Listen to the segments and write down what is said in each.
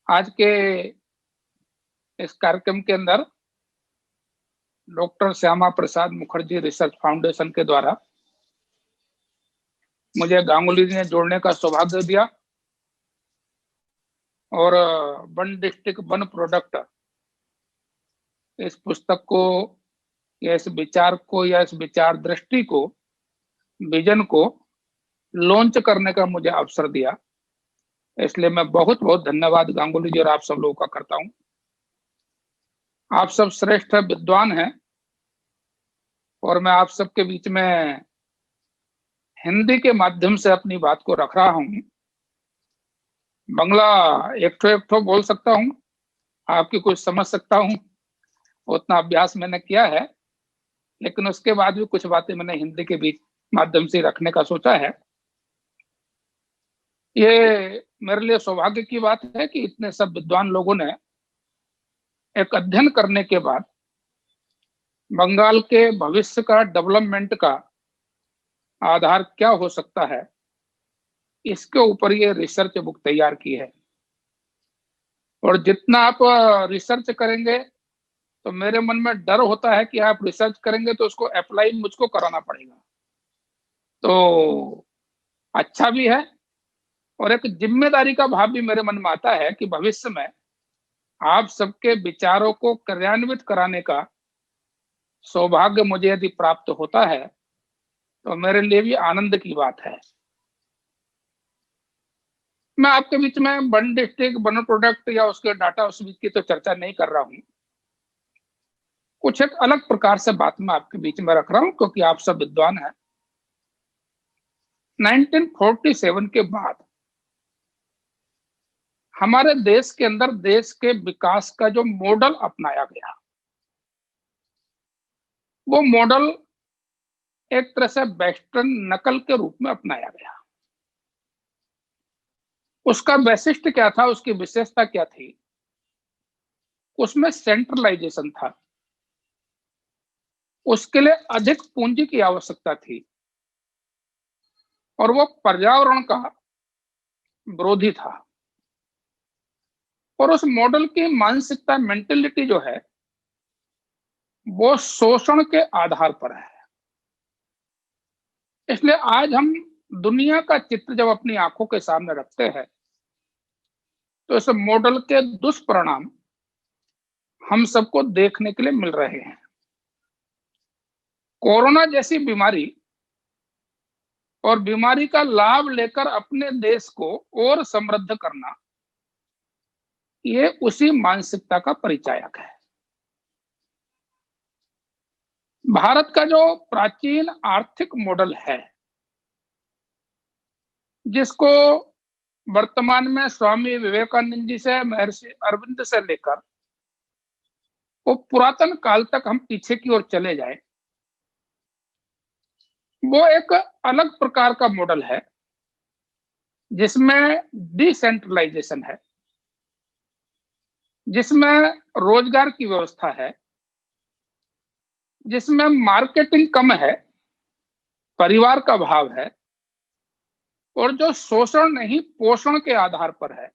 आज के इस कार्यक्रम के अंदर doctor Shyama Prasad Mukherjee research foundation के द्वारा मुझे गांगुली जी ने जोड़ने का सौभाग्य दिया और वन डिस्ट्रिक्ट वन प्रोडक्ट इस पुस्तक को या इस विचार को या इस विचार दृष्टि को, विजन को लॉन्च करने का मुझे अवसर दिया। इसलिए मैं बहुत बहुत धन्यवाद गांगुली जी और आप सब लोगों का करता हूं। आप सब श्रेष्ठ विद्वान हैं और मैं आप सबके बीच में हिंदी के माध्यम से अपनी बात को रख रहा हूं। बंगला एक ठो बोल सकता हूं, आपकी कुछ समझ सकता हूं, उतना अभ्यास मैंने किया है, लेकिन उसके बाद भी कुछ बातें मैंने हिंदी के बीच माध्यम से रखने का सोचा है। ये मेरे लिए सौभाग्य की बात है कि इतने सब विद्वान लोगों ने एक अध्ययन करने के बाद बंगाल के भविष्य का डेवलपमेंट का आधार क्या हो सकता है, इसके ऊपर ये रिसर्च बुक तैयार की है। और जितना आप रिसर्च करेंगे तो मेरे मन में डर होता है कि आप रिसर्च करेंगे तो उसको अप्लाई मुझको कराना पड़ेगा, तो अच्छा भी है और एक जिम्मेदारी का भाव भी मेरे मन में आता है कि भविष्य में आप सबके विचारों को क्रियान्वित कराने का सौभाग्य मुझे यदि प्राप्त होता है तो मेरे लिए भी आनंद की बात है। मैं आपके बीच में वन डिस्ट्रिक्ट वन प्रोडक्ट या उसके डाटा उस बीच की तो चर्चा नहीं कर रहा हूं। कुछ एक अलग प्रकार से बात मैं आपके बीच में रख रहा हूं क्योंकि आप सब विद्वान हैं। 1947 के बाद हमारे देश के अंदर देश के विकास का जो मॉडल अपनाया गया, वो मॉडल एक तरह से वेस्टर्न नकल के रूप में अपनाया गया। उसका वैशिष्ट्य क्या था, उसकी विशेषता क्या थी? उसमें सेंट्रलाइजेशन था, उसके लिए अधिक पूंजी की आवश्यकता थी और वो पर्यावरण का विरोधी था। और उस मॉडल की मानसिकता, मेंटेलिटी जो है वो शोषण के आधार पर है। इसलिए आज हम दुनिया का चित्र जब अपनी आंखों के सामने रखते हैं तो इस मॉडल के दुष्परिणाम हम सबको देखने के लिए मिल रहे हैं। कोरोना जैसी बीमारी और बीमारी का लाभ लेकर अपने देश को और समृद्ध करना, ये उसी मानसिकता का परिचायक है। भारत का जो प्राचीन आर्थिक मॉडल है, जिसको वर्तमान में स्वामी विवेकानंद जी से, महर्षि अरविंद से लेकर वो पुरातन काल तक हम पीछे की ओर चले जाए, वो एक अलग प्रकार का मॉडल है जिसमें डिसेंट्रलाइजेशन है, जिसमें रोजगार की व्यवस्था है, जिसमें मार्केटिंग कम है, परिवार का भाव है और जो शोषण नहीं पोषण के आधार पर है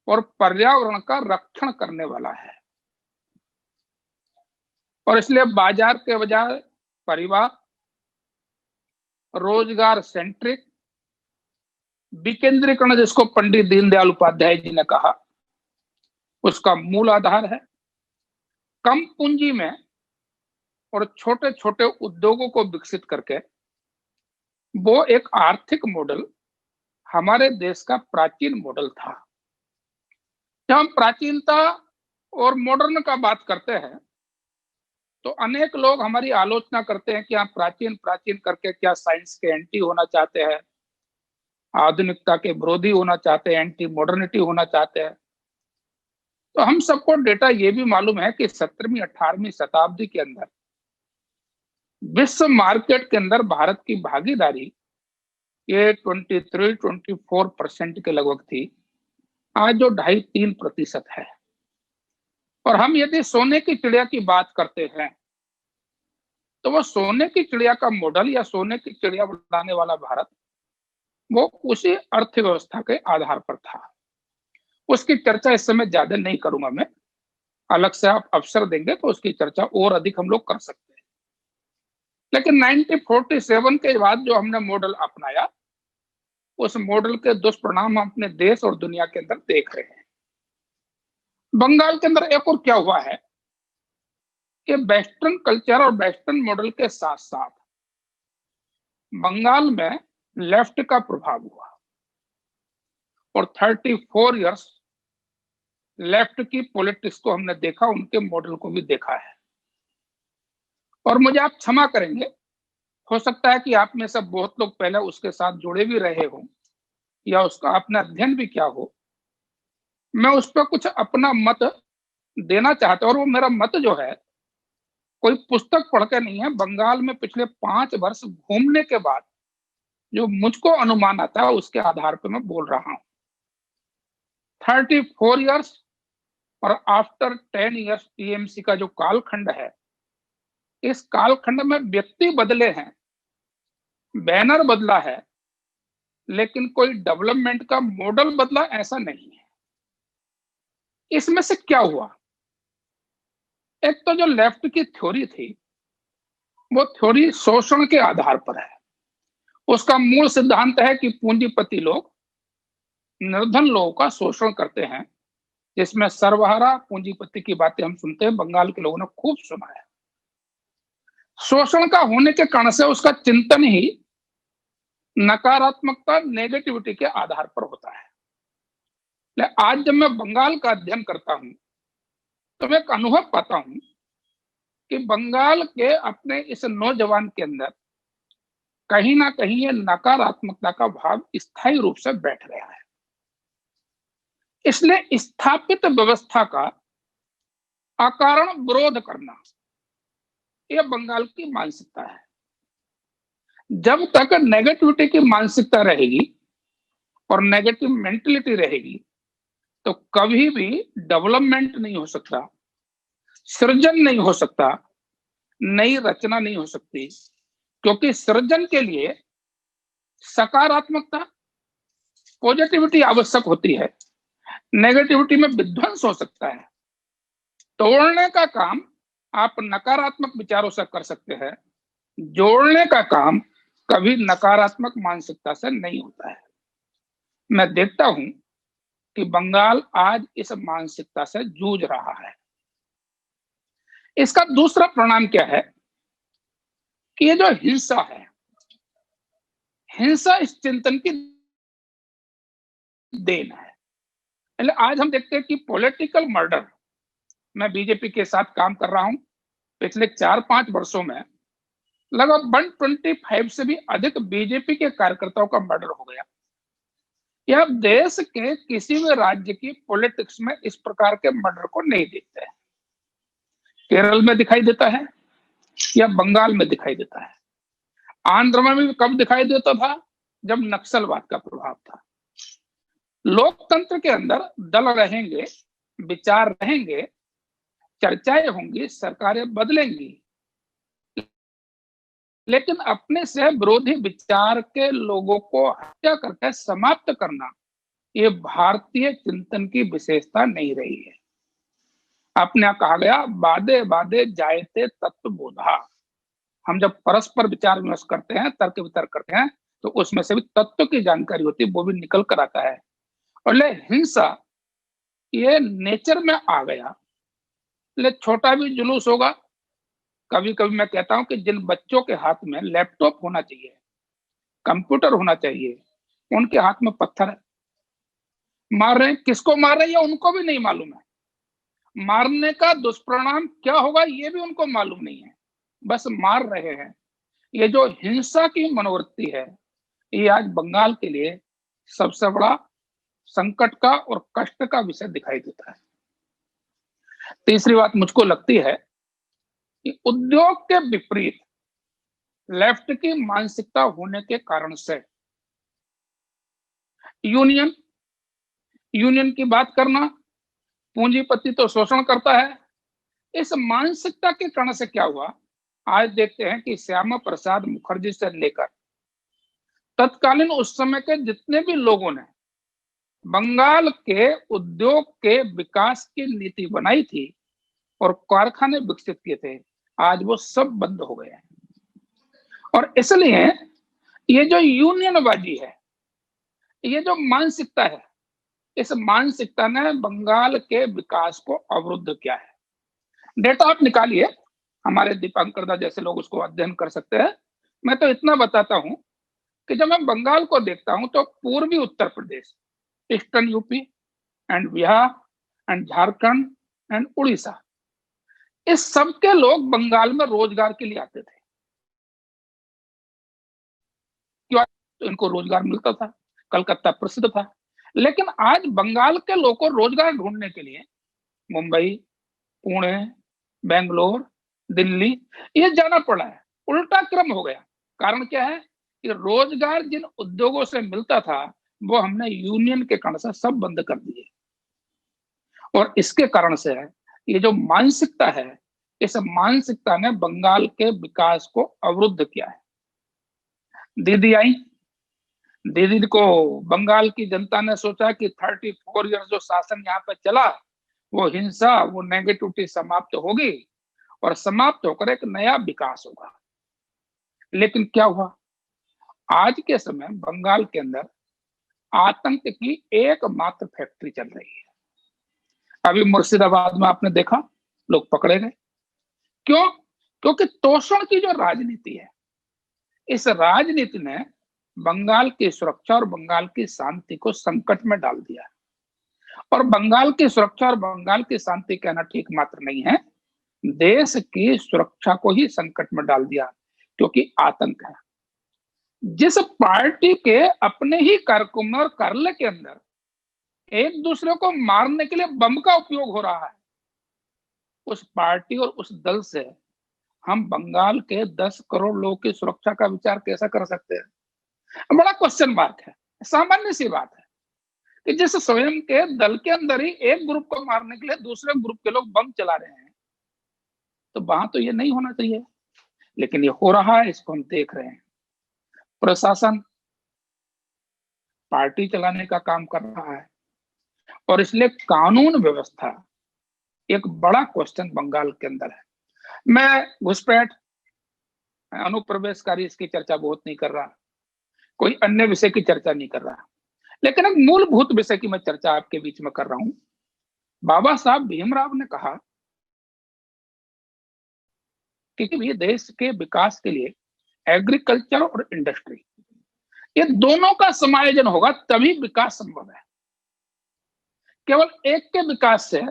और पर्यावरण का रक्षण करने वाला है। और इसलिए बाजार के बजाय परिवार, रोजगार सेंट्रिक विकेंद्रीकरण, जिसको पंडित दीनदयाल उपाध्याय जी ने कहा, उसका मूल आधार है। कम पूंजी में और छोटे छोटे उद्योगों को विकसित करके वो एक आर्थिक मॉडल हमारे देश का प्राचीन मॉडल था। जब हम प्राचीनता और मॉडर्न का बात करते हैं तो अनेक लोग हमारी आलोचना करते हैं कि आप प्राचीन प्राचीन करके क्या साइंस के एंटी होना चाहते हैं, आधुनिकता के विरोधी होना चाहते हैं, एंटी मॉडर्निटी होना चाहते हैं। तो हम सबको डेटा ये भी मालूम है कि 17वीं 18वीं शताब्दी के अंदर विश्व मार्केट के अंदर भारत की भागीदारी ये 23-24% के लगभग थी। आज जो 2.5-3% है। और हम यदि सोने की चिड़िया की बात करते हैं तो वो सोने की चिड़िया का मॉडल या सोने की चिड़िया बनाने वाला भारत वो उसी अर्थव्यवस्था के आधार पर था। उसकी चर्चा इस समय ज्यादा नहीं करूंगा मैं, अलग से आप अवसर देंगे तो उसकी चर्चा और अधिक हम लोग कर सकते हैं। लेकिन 1947 के बाद जो हमने मॉडल अपनाया, उस मॉडल के दुष्परिणाम हम अपने देश और दुनिया के अंदर देख रहे हैं। बंगाल के अंदर एक और क्या हुआ है कि वेस्टर्न कल्चर और वेस्टर्न मॉडल के साथ साथ बंगाल में लेफ्ट का प्रभाव हुआ और 34 इयर्स लेफ्ट की पॉलिटिक्स को हमने देखा, उनके मॉडल को भी देखा है। और मुझे आप क्षमा करेंगे, हो सकता है कि आप में से बहुत लोग पहले उसके साथ जुड़े भी रहे हो या उसका आपने अध्ययन भी किया हो। मैं उस पर कुछ अपना मत देना चाहता हूं, और वो मेरा मत जो है कोई पुस्तक पढ़ के नहीं है, बंगाल में पिछले 5 वर्ष घूमने के बाद जो मुझको अनुमान आता है उसके आधार पर मैं बोल रहा हूं। 34 इयर्स और आफ्टर 10 इयर्स टीएमसी का जो कालखंड है, इस कालखंड में व्यक्ति बदले हैं, बैनर बदला है, लेकिन कोई डेवलपमेंट का मॉडल बदला ऐसा नहीं है। इसमें से क्या हुआ? एक तो जो लेफ्ट की थ्योरी थी, वो थ्योरी शोषण के आधार पर है। उसका मूल सिद्धांत है कि पूंजीपति लोग निर्धन लोगों का शोषण करते हैं, जिसमें सर्वहारा पूंजीपति की बातें हम सुनते हैं, बंगाल के लोगों ने खूब सुना है। शोषण का होने के कारण से उसका चिंतन ही नकारात्मकता, नेगेटिविटी के आधार पर होता है। आज जब मैं बंगाल का अध्ययन करता हूं तो मैं एक अनुभव पाता हूं कि बंगाल के अपने इस नौजवान के अंदर कहीं ना कहीं ये नकारात्मकता का भाव स्थायी रूप से बैठ गया है। इसलिए स्थापित व्यवस्था का अकारण विरोध करना, यह बंगाल की मानसिकता है। जब तक नेगेटिविटी की मानसिकता रहेगी और नेगेटिव मेंटलिटी रहेगी तो कभी भी डेवलपमेंट नहीं हो सकता, सृजन नहीं हो सकता, नई रचना नहीं हो सकती। क्योंकि सृजन के लिए सकारात्मकता, पॉजिटिविटी आवश्यक होती है। नेगेटिविटी में विध्वंस हो सकता है। तोड़ने का काम आप नकारात्मक विचारों से कर सकते हैं, जोड़ने का काम कभी नकारात्मक मानसिकता से नहीं होता है। मैं देखता हूं कि बंगाल आज इस मानसिकता से जूझ रहा है। इसका दूसरा परिणाम क्या है कि ये जो हिंसा है, हिंसा इस चिंतन की देन है। आज हम देखते हैं कि पॉलिटिकल मर्डर, मैं बीजेपी के साथ काम कर रहा हूं, पिछले 4-5 वर्षों में लगभग 125 से भी अधिक बीजेपी के कार्यकर्ताओं का मर्डर हो गया। यह देश के किसी भी राज्य की पॉलिटिक्स में इस प्रकार के मर्डर को नहीं देखते हैं। केरल में दिखाई देता है या बंगाल में दिखाई देता है। आंध्र में भी कब दिखाई देता था? जब नक्सलवाद का प्रभाव था। लोकतंत्र के अंदर दल रहेंगे, विचार रहेंगे, चर्चाएं होंगी, सरकारें बदलेंगी, लेकिन अपने से विरोधी विचार के लोगों को हत्या करके समाप्त करना, ये भारतीय चिंतन की विशेषता नहीं रही है। अपने कहा गया, बादे बादे जायते तत्व बोधा। हम जब परस्पर विचार विमर्श करते हैं, तर्क वितर्क करते हैं, तो उसमें से भी तत्व की जानकारी होती है, वो भी निकल कर आता है। और ले हिंसा ये नेचर में आ गया। ले छोटा भी जुलूस होगा। कभी कभी मैं कहता हूं कि जिन बच्चों के हाथ में लैपटॉप होना चाहिए, कंप्यूटर होना चाहिए, उनके हाथ में पत्थर है। मार रहे हैं, किसको मार रहे हैं उनको भी नहीं मालूम है। मारने का दुष्परिणाम क्या होगा ये भी उनको मालूम नहीं है, बस मार रहे हैं। ये जो हिंसा की मनोवृत्ति है, ये आज बंगाल के लिए सबसे बड़ा संकट का और कष्ट का विषय दिखाई देता है। तीसरी बात मुझको लगती है कि उद्योग के विपरीत लेफ्ट की मानसिकता होने के कारण से यूनियन की बात करना, पूंजीपति तो शोषण करता है। इस मानसिकता के कारण से क्या हुआ, आज देखते हैं कि श्यामा प्रसाद मुखर्जी से लेकर तत्कालीन उस समय के जितने भी लोगों ने बंगाल के उद्योग के विकास की नीति बनाई थी और कारखाने विकसित किए थे, आज वो सब बंद हो गए हैं। और इसलिए ये जो यूनियनबाजी है, ये जो मानसिकता है, इस मानसिकता ने बंगाल के विकास को अवरुद्ध किया है। डेटा आप निकालिए, हमारे दीपांकर दा जैसे लोग उसको अध्ययन कर सकते हैं। मैं तो इतना बताता हूं कि जब मैं बंगाल को देखता हूं तो पूर्वी Uttar Pradesh, eastern UP and Bihar and Jharkhand and Orissa, इस सबके लोग बंगाल में रोजगार के लिए आते थे। क्यों? तो इनको रोजगार मिलता था, कलकत्ता प्रसिद्ध था। लेकिन आज बंगाल के लोग को रोजगार ढूंढने के लिए मुंबई, पुणे, बेंगलोर, दिल्ली ये जाना पड़ा है। उल्टा क्रम हो गया। कारण क्या है कि रोजगार जिन उद्योगों से मिलता था वो हमने यूनियन के कारण से सब बंद कर दिए। और इसके कारण से है ये जो मानसिकता है, इस मानसिकता ने बंगाल के विकास को अवरुद्ध किया है। दीदी आई, दीदी को बंगाल की जनता ने सोचा कि 34 ईयर्स जो शासन यहाँ पे चला, वो हिंसा, वो नेगेटिविटी समाप्त होगी और समाप्त होकर एक नया विकास होगा। लेकिन क्या हुआ? आज के समय बंगाल के अंदर आतंक की एकमात्र फैक्ट्री चल रही है। अभी मुर्शिदाबाद में आपने देखा, लोग पकड़े गए। क्यों? क्योंकि तोषण की जो राजनीति है, इस राजनीति ने बंगाल की सुरक्षा और बंगाल की शांति को संकट में डाल दिया। और बंगाल की सुरक्षा और बंगाल की शांति कहना ठीक मात्र नहीं है, देश की सुरक्षा को ही संकट में डाल दिया, क्योंकि आतंक है। जिस पार्टी के अपने ही कार्यक्रम और कार्यालय के अंदर एक दूसरे को मारने के लिए बम का उपयोग हो रहा है, उस पार्टी और उस दल से हम बंगाल के 10 करोड़ लोगों की सुरक्षा का विचार कैसा कर सकते हैं? बड़ा क्वेश्चन मार्क है। सामान्य सी बात है कि जिस स्वयं के दल के अंदर ही एक ग्रुप को मारने के लिए दूसरे ग्रुप के लोग बम चला रहे हैं, तो वहां तो ये नहीं होना चाहिए, लेकिन ये हो रहा है, इसको हम देख रहे हैं। प्रशासन पार्टी चलाने का काम कर रहा है और इसलिए कानून व्यवस्था एक बड़ा क्वेश्चन बंगाल के अंदर है। मैं घुसपैठ, अनुप्रवेशकारी इसकी चर्चा बहुत नहीं कर रहा, कोई अन्य विषय की चर्चा नहीं कर रहा, लेकिन एक मूलभूत विषय की मैं चर्चा आपके बीच में कर रहा हूं। बाबा साहब भीमराव ने कहा कि ये देश के विकास के लिए एग्रीकल्चर और इंडस्ट्री, ये दोनों का समायोजन होगा तभी विकास संभव है। केवल एक के विकास से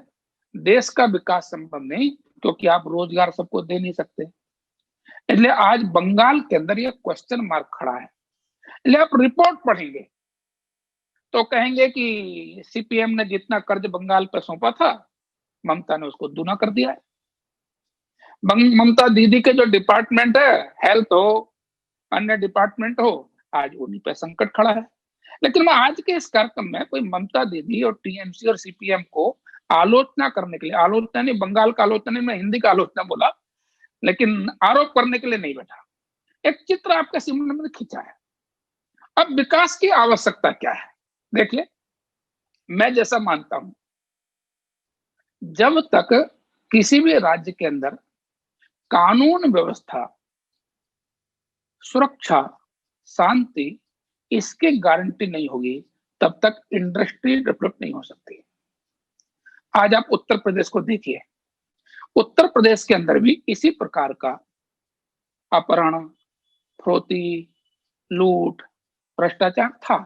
देश का विकास संभव नहीं, क्योंकि आप रोजगार सबको दे नहीं सकते। इसलिए आज बंगाल के अंदर ये क्वेश्चन मार्क खड़ा है। इसलिए आप रिपोर्ट पढ़ेंगे तो कहेंगे कि सीपीएम ने जितना कर्ज बंगाल पर सौंपा था, ममता ने उसको दूना कर दिया है। ममता दीदी के जो डिपार्टमेंट है, हेल्थ हो, अन्य डिपार्टमेंट हो, आज उन्हीं पे संकट खड़ा है। लेकिन मैं आज के इस कार्यक्रम में कोई ममता दीदी और टीएमसी और सीपीएम को आलोचना करने के लिए, आलोचना नहीं, बंगाल का आलोचना नहीं, मैं हिंदी का आलोचना बोला, लेकिन आरोप करने के लिए नहीं बैठा। एक चित्र आपके सामने में खींचा है। अब विकास की आवश्यकता क्या है? देखिए, मैं जैसा मानता हूं, जब तक किसी भी राज्य के अंदर कानून व्यवस्था, सुरक्षा, शांति इसकी गारंटी नहीं होगी, तब तक इंडस्ट्री डेवलप नहीं हो सकती। आज आप उत्तर प्रदेश को देखिए, उत्तर प्रदेश के अंदर भी इसी प्रकार का अपहरण, फरोती, लूट, भ्रष्टाचार था।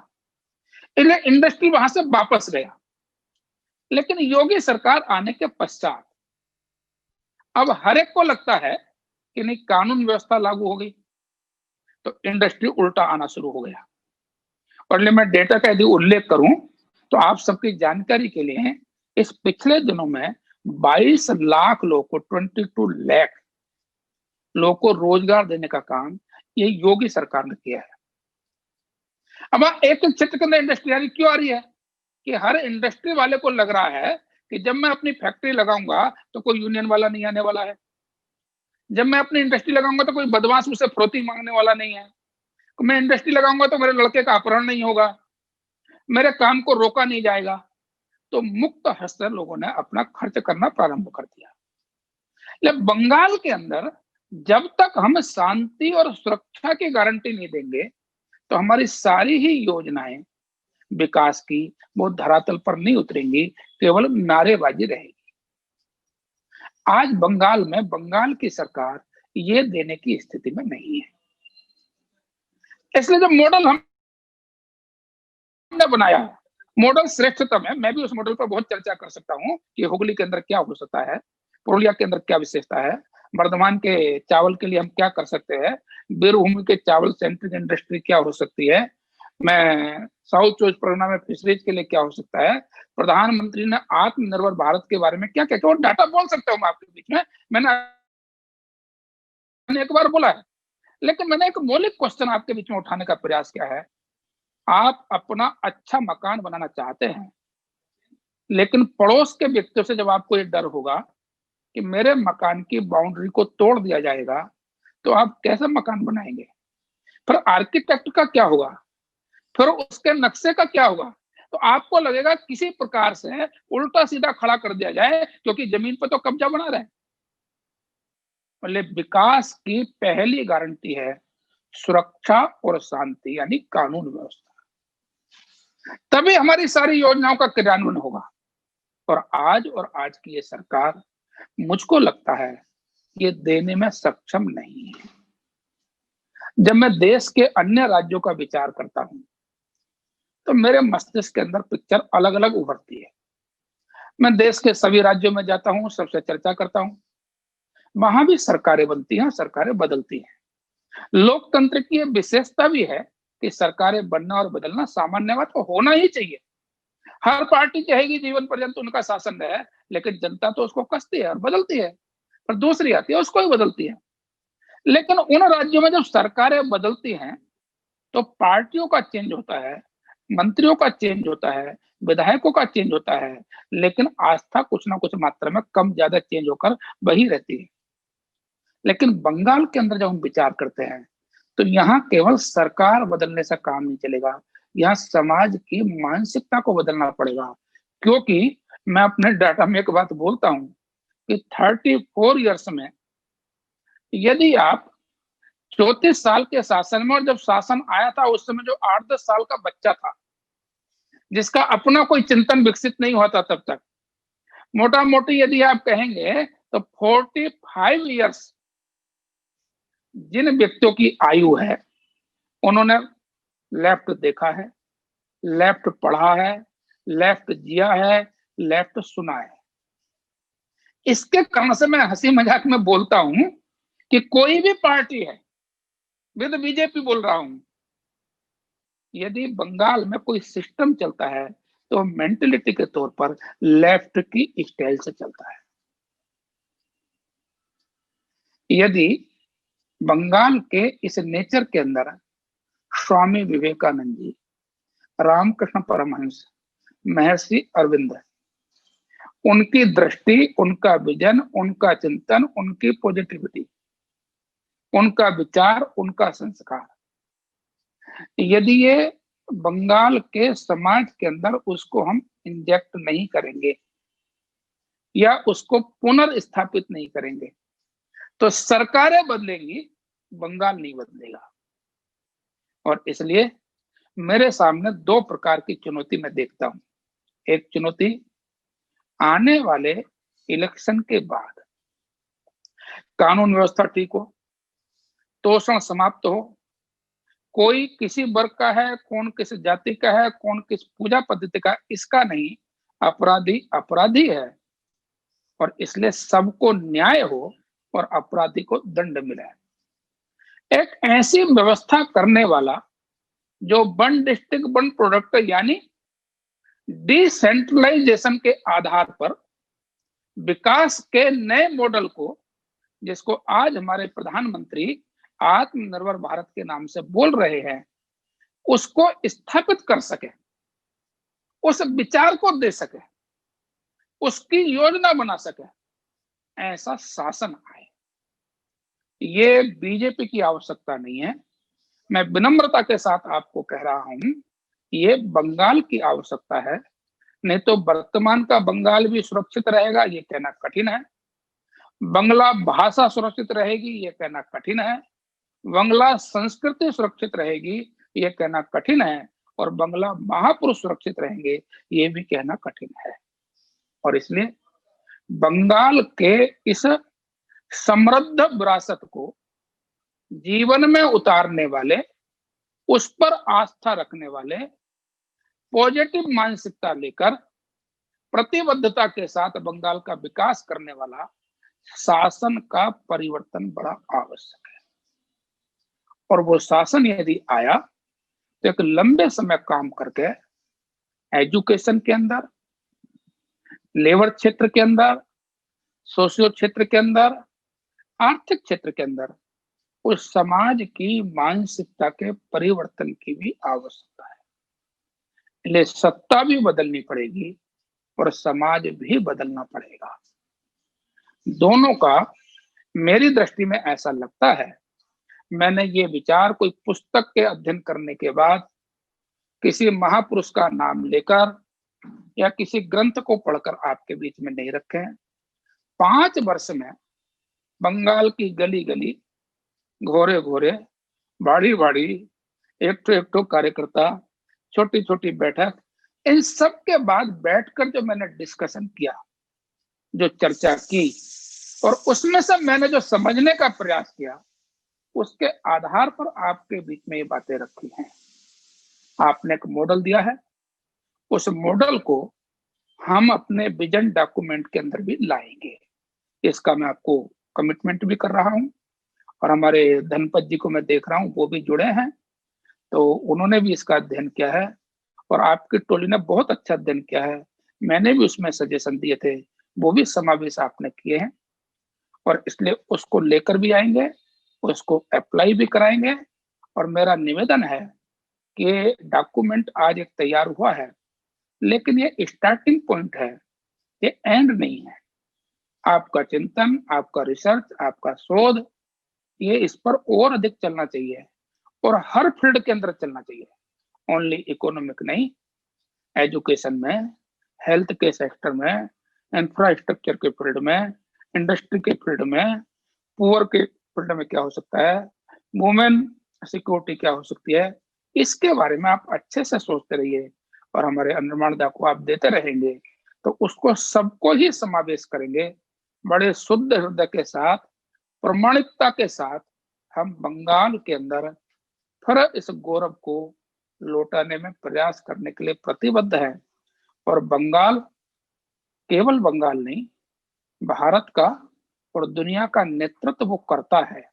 इसलिए इंडस्ट्री वहां से वापस गया। लेकिन योगी सरकार आने के पश्चात अब हर एक को लगता है कि नहीं, कानून व्यवस्था लागू हो गई तो इंडस्ट्री उल्टा आना शुरू हो गया। और मैं डेटा का यदि उल्लेख करूं तो आप सबकी जानकारी के लिए, इस पिछले दिनों में 22 लाख लोगों को, 22 लाख लोगों को रोजगार देने का काम ये योगी सरकार ने किया है। अब एक क्षेत्र के अंदर इंडस्ट्री आ रही, क्यों आ रही है? कि हर इंडस्ट्री वाले को लग रहा है कि जब मैं अपनी फैक्ट्री लगाऊंगा तो कोई यूनियन वाला नहीं आने वाला है, जब मैं अपनी इंडस्ट्री लगाऊंगा तो कोई बदमाश मुझसे फरोती मांगने वाला नहीं है, मैं इंडस्ट्री लगाऊंगा तो मेरे लड़के का अपहरण नहीं होगा, मेरे काम को रोका नहीं जाएगा, तो मुक्त हस्त लोगों ने अपना खर्च करना प्रारंभ कर दिया। लेकिन बंगाल के अंदर जब तक हम शांति और सुरक्षा की गारंटी नहीं देंगे, तो हमारी सारी ही योजनाएं विकास की वो धरातल पर नहीं उतरेंगी, केवल नारेबाजी रहेगी। आज बंगाल में बंगाल की सरकार ये देने की स्थिति में नहीं है। इसलिए जो मॉडल हमने बनाया है, मॉडल श्रेष्ठतम है। मैं भी उस मॉडल पर बहुत चर्चा कर सकता हूँ कि हुगली के अंदर क्या हो सकता है, पुरुलिया के अंदर क्या विशेषता है, बर्धमान के चावल के लिए हम क्या कर सकते हैं, बीरभूम के चावल सेंट्रिक इंडस्ट्री क्या हो सकती है, मैं साउथ चौबीस परगना में फिशरीज के लिए क्या हो सकता है, प्रधानमंत्री ने आत्मनिर्भर भारत के बारे में क्या क्या क्या डाटा बोल सकता हूँ मैं आपके बीच में। मैंने एक बार बोला है, लेकिन मैंने एक मौलिक क्वेश्चन आपके बीच में उठाने का प्रयास किया है। आप अपना अच्छा मकान बनाना चाहते हैं, लेकिन पड़ोस के व्यक्तियों से जब आपको ये डर होगा कि मेरे मकान की बाउंड्री को तोड़ दिया जाएगा, तो आप कैसे मकान बनाएंगे? फिर आर्किटेक्ट का क्या होगा, फिर उसके नक्शे का क्या होगा? तो आपको लगेगा किसी प्रकार से उल्टा सीधा खड़ा कर दिया जाए, क्योंकि जमीन पर तो कब्जा बना रहे। मतलब विकास की पहली गारंटी है सुरक्षा और शांति, यानी कानून व्यवस्था, तभी हमारी सारी योजनाओं का क्रियान्वयन होगा। और आज की ये सरकार, मुझको लगता है, ये देने में सक्षम नहीं है। जब मैं देश के अन्य राज्यों का विचार करता हूं, तो मेरे मस्तिष्क के अंदर पिक्चर अलग अलग उभरती है। मैं देश के सभी राज्यों में जाता हूं, सबसे चर्चा करता हूं। वहां भी सरकारें बनती हैं, सरकारें बदलती हैं। लोकतंत्र की विशेषता भी है कि सरकारें बनना और बदलना सामान्य बात तो होना ही चाहिए। हर पार्टी चाहेगी जीवन पर्यंत उनका शासन रहे, लेकिन जनता तो उसको कसती है और बदलती है, पर दूसरी आती है उसको ही बदलती है। लेकिन उन राज्यों में जब सरकारें बदलती हैं, तो पार्टियों का चेंज होता है, मंत्रियों का चेंज होता है, विधायकों का चेंज होता है, लेकिन आस्था कुछ ना कुछ मात्रा में कम ज्यादा चेंज होकर वही रहती है। लेकिन बंगाल के अंदर जब हम विचार करते हैं, तो यहाँ केवल सरकार बदलने से काम नहीं चलेगा, यहाँ समाज की मानसिकता को बदलना पड़ेगा। क्योंकि मैं अपने डाटा में एक बात बोलता हूं कि 34 ईयर्स में यदि आप 34 साल के शासन में, और जब शासन आया था उस समय जो 8-10 साल का बच्चा था, जिसका अपना कोई चिंतन विकसित नहीं हुआ था तब तक, मोटा मोटी यदि आप कहेंगे तो 45 ईयर्स जिन व्यक्तियों की आयु है, उन्होंने लेफ्ट देखा है, लेफ्ट पढ़ा है, लेफ्ट जिया है, लेफ्ट सुना है। इसके कारण से मैं हंसी मजाक में बोलता हूं कि कोई भी पार्टी है, विद बीजेपी बोल रहा हूं, यदि बंगाल में कोई सिस्टम चलता है तो मेंटलिटी के तौर पर लेफ्ट की स्टाइल से चलता है। यदि बंगाल के इस नेचर के अंदर स्वामी विवेकानंद जी, रामकृष्ण परमहंस, महर्षि अरविंद, उनकी दृष्टि, उनका विजन, उनका चिंतन, उनकी पॉजिटिविटी, उनका विचार, उनका संस्कार, यदि ये बंगाल के समाज के अंदर उसको हम इंजेक्ट नहीं करेंगे या उसको पुनर्स्थापित नहीं करेंगे, तो सरकारें बदलेंगी, बंगाल नहीं बदलेगा। और इसलिए मेरे सामने दो प्रकार की चुनौती मैं देखता हूं। एक चुनौती आने वाले इलेक्शन के बाद कानून व्यवस्था ठीक हो, तोषण समाप्त हो, कोई किसी वर्ग का है, कौन किस जाति का है, कौन किस पूजा पद्धति का, इसका नहीं, अपराधी अपराधी है, और इसलिए सबको न्याय हो और अपराधी को दंड मिले। एक ऐसी व्यवस्था करने वाला जो वन डिस्ट्रिक्ट वन प्रोडक्ट, यानी डिसेंट्रलाइजेशन के आधार पर विकास के नए मॉडल को, जिसको आज हमारे प्रधानमंत्री आत्मनिर्भर भारत के नाम से बोल रहे हैं, उसको स्थापित कर सके, उस विचार को दे सके, उसकी योजना बना सके, ऐसा शासन आए। ये बीजेपी की आवश्यकता नहीं है। मैं विनम्रता के साथ आपको कह रहा हूं ये बंगाल की आवश्यकता है, नहीं तो वर्तमान का बंगाल भी सुरक्षित रहेगा ये कहना कठिन है। बंगला भाषा सुरक्षित रहेगी ये कहना कठिन है। बंगला संस्कृति सुरक्षित रहेगी ये कहना कठिन है। और बंगला महापुरुष सुरक्षित रहेंगे ये भी कहना कठिन है। और इसलिए बंगाल के इस समृद्ध विरासत को जीवन में उतारने वाले, उस पर आस्था रखने वाले, पॉजिटिव मानसिकता लेकर प्रतिबद्धता के साथ बंगाल का विकास करने वाला शासन का परिवर्तन बड़ा आवश्यक है। और वो शासन यदि आया तो एक लंबे समय काम करके एजुकेशन के अंदर, लेबर क्षेत्र के अंदर, सोशियो क्षेत्र के अंदर, आर्थिक क्षेत्र के अंदर उस समाज की मानसिकता के परिवर्तन की भी आवश्यकता है। इसलिए सत्ता भी बदलनी पड़ेगी और समाज भी बदलना पड़ेगा। दोनों का मेरी दृष्टि में ऐसा लगता है। मैंने ये विचार कोई पुस्तक के अध्ययन करने के बाद, किसी महापुरुष का नाम लेकर या किसी ग्रंथ को पढ़कर आपके बीच में नहीं रखे हैं। 5 वर्ष में बंगाल की गली गली, घोरे घोरे, बाड़ी बाड़ी, एक तो कार्यकर्ता, छोटी छोटी बैठक, इन सब के बाद बैठकर जो मैंने डिस्कशन किया, जो चर्चा की, और उसमें से मैंने जो समझने का प्रयास किया, उसके आधार पर आपके बीच में ये बातें रखी हैं। आपने एक मॉडल दिया है, उस मॉडल को हम अपने विजन डॉक्यूमेंट के अंदर भी लाएंगे। इसका मैं आपको कमिटमेंट भी कर रहा हूं। और हमारे धनपत जी को मैं देख रहा हूं, वो भी जुड़े हैं, तो उन्होंने भी इसका अध्ययन किया है और आपकी टोली ने बहुत अच्छा अध्ययन किया है। मैंने भी उसमें सजेशन दिए थे, वो भी समावेश आपने किए हैं। और इसलिए उसको लेकर भी आएंगे, उसको अप्लाई भी कराएंगे। और मेरा निवेदन है कि डॉक्यूमेंट आज एक तैयार हुआ है, लेकिन ये स्टार्टिंग पॉइंट है, ये एंड नहीं है। आपका चिंतन, आपका रिसर्च, आपका शोध, ये इस पर और अधिक चलना चाहिए और हर फील्ड के अंदर चलना चाहिए। ओनली इकोनॉमिक नहीं, एजुकेशन में, हेल्थ के सेक्टर में, इंफ्रास्ट्रक्चर के फील्ड में, इंडस्ट्री के फील्ड में, पुअर के फील्ड में क्या हो सकता है, वुमेन सिक्योरिटी क्या हो सकती है, इसके बारे में आप अच्छे से सोचते रहिए और हमारे अनुमानदा को आप देते रहेंगे, तो उसको सबको ही समावेश करेंगे। बड़े शुद्ध हृदय के साथ, प्रमाणिकता के साथ हम बंगाल के अंदर फिर इस गौरव को लौटाने में प्रयास करने के लिए प्रतिबद्ध है। और बंगाल केवल बंगाल नहीं, भारत का और दुनिया का नेतृत्व वो करता है।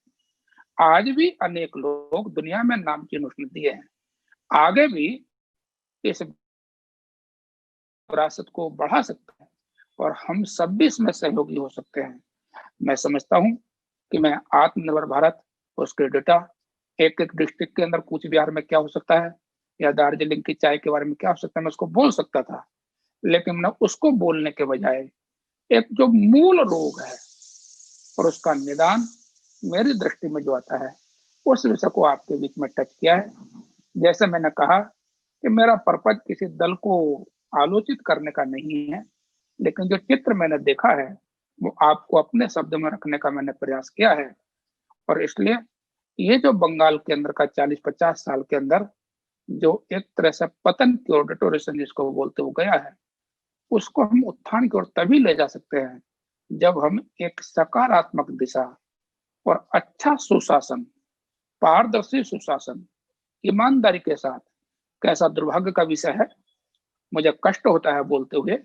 आज भी अनेक लोग दुनिया में नामचीन उसने दिए हैं, आगे भी इस विरासत को बढ़ा सकते हैं और हम सब भी इसमें सहयोगी हो सकते हैं। मैं समझता हूं कि मैं आत्मनिर्भर भारत, उसके डेटा, एक एक डिस्ट्रिक्ट के अंदर कूच बिहार में क्या हो सकता है या दार्जिलिंग की चाय के बारे में क्या हो सकता है, मैं उसको बोल सकता था। लेकिन मैं उसको बोलने के बजाय एक जो मूल रोग है और उसका निदान मेरी दृष्टि में जो आता है, उस विषय को आपके बीच में टच किया है। जैसे मैंने कहा कि मेरा पर्पज किसी दल को आलोचित करने का नहीं है, लेकिन जो चित्र मैंने देखा है वो आपको अपने शब्द में रखने का मैंने प्रयास किया है। और इसलिए ये जो बंगाल के अंदर का 40-50 साल के अंदर जो एक तरह से पतन की ओर, डिटोरेशन जिसको बोलते हुए गया है, उसको हम उत्थान की ओर तभी ले जा सकते हैं जब हम एक सकारात्मक दिशा और अच्छा सुशासन, पारदर्शी सुशासन, ईमानदारी के साथ, कैसा दुर्भाग्य का विषय है, मुझे कष्ट होता है बोलते हुए,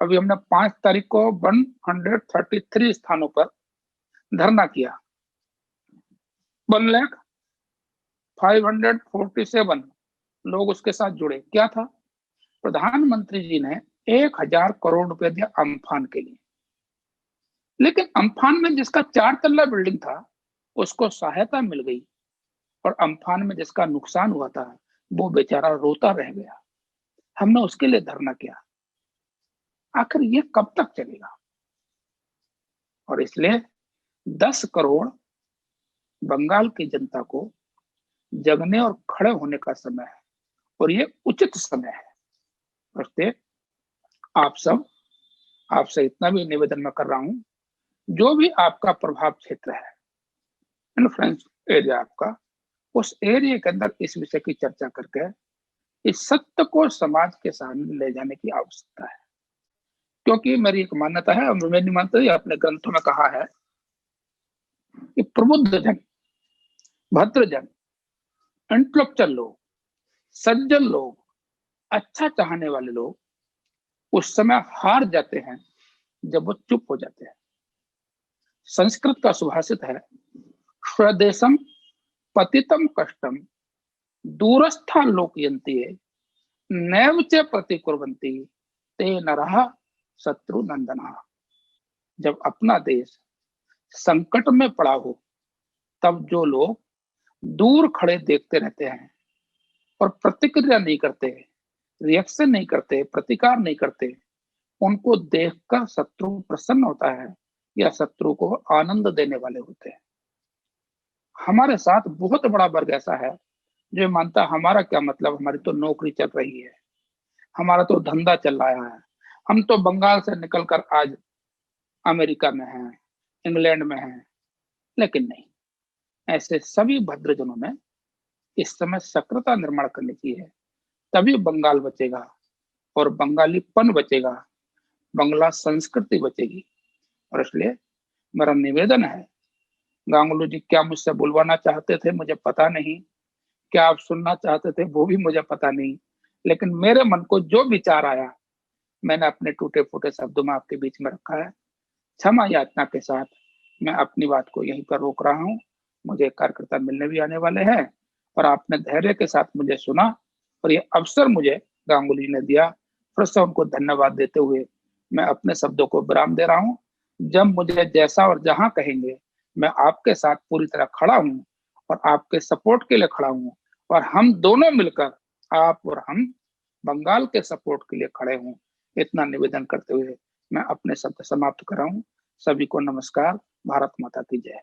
अभी हमने 5 तारीख को 133 स्थानों पर धरना किया। 1,05,47 लोग उसके साथ जुड़े। क्या था? प्रधानमंत्री जी ने 1,000 करोड़ रुपए दिया अम्फान के लिए, लेकिन अम्फान में जिसका 4 तल्ला बिल्डिंग था उसको सहायता मिल गई और अम्फान में जिसका नुकसान हुआ था वो बेचारा रोता रह गया। हमने उसके लिए धरना किया। आखिर ये कब तक चलेगा? और इसलिए 10 करोड़ बंगाल की जनता को जगने और खड़े होने का समय है और ये उचित समय है। इसलिए आपसे इतना भी निवेदन मैं कर रहा हूं, जो भी आपका प्रभाव क्षेत्र है, इन्फ्लुएंस एरिया आपका, उस एरिया के अंदर इस विषय की चर्चा करके इस सत्य को समाज के सामने ले जाने की आवश्यकता है। क्योंकि मेरी एक मान्यता है, और मेरी मान्यता है, अपने ग्रंथों में कहा है कि प्रबुद्ध जन, भद्रजन, इंटेलेक्चुअल लोग, सज्जन लोग, अच्छा चाहने वाले लोग उस समय हार जाते हैं जब वो चुप हो जाते हैं। संस्कृत का सुभाषित है, स्वदेशम पतितम कष्टम दूरस्था लोकयन्ति नैव च प्रतिकुर्वन्ति ते नरः शत्रु नंदना। जब अपना देश संकट में पड़ा हो, तब जो लोग दूर खड़े देखते रहते हैं और प्रतिक्रिया नहीं करते, रिएक्शन नहीं करते, प्रतिकार नहीं करते, उनको देखकर शत्रु प्रसन्न होता है या शत्रु को आनंद देने वाले होते हैं। हमारे साथ बहुत बड़ा वर्ग ऐसा है जो मानता हमारा क्या मतलब, हमारी तो नौकरी चल रही है, हमारा तो धंधा चल रहा है, हम तो बंगाल से निकलकर आज अमेरिका में हैं, इंग्लैंड में हैं। लेकिन नहीं, ऐसे सभी भद्रजनों में इस समय सक्रियता निर्माण करनी चाहिए, तभी बंगाल बचेगा और बंगालीपन बचेगा, बंगला संस्कृति बचेगी। और इसलिए मेरा निवेदन है, गांगुली जी क्या मुझसे बुलवाना चाहते थे मुझे पता नहीं, क्या आप सुनना चाहते थे वो भी मुझे पता नहीं, लेकिन मेरे मन को जो विचार आया मैंने अपने टूटे फूटे शब्दों में आपके बीच में रखा है। क्षमा याचना के साथ मैं अपनी बात को यहीं पर रोक रहा हूँ। मुझे कार्यकर्ता मिलने भी आने वाले हैं और आपने धैर्य के साथ मुझे सुना और ये अवसर मुझे गांगुली ने दिया। फिर से उनको धन्यवाद देते हुए मैं अपने शब्दों को विराम दे रहा हूँ। जब मुझे जैसा और जहां कहेंगे, मैं आपके साथ पूरी तरह खड़ा हूँ और आपके सपोर्ट के लिए खड़ा हूँ, और हम दोनों मिलकर, आप और हम, बंगाल के सपोर्ट के लिए खड़े हूँ। इतना निवेदन करते हुए मैं अपने शब्द समाप्त कर रहा हूँ। सभी को नमस्कार। भारत माता की जय।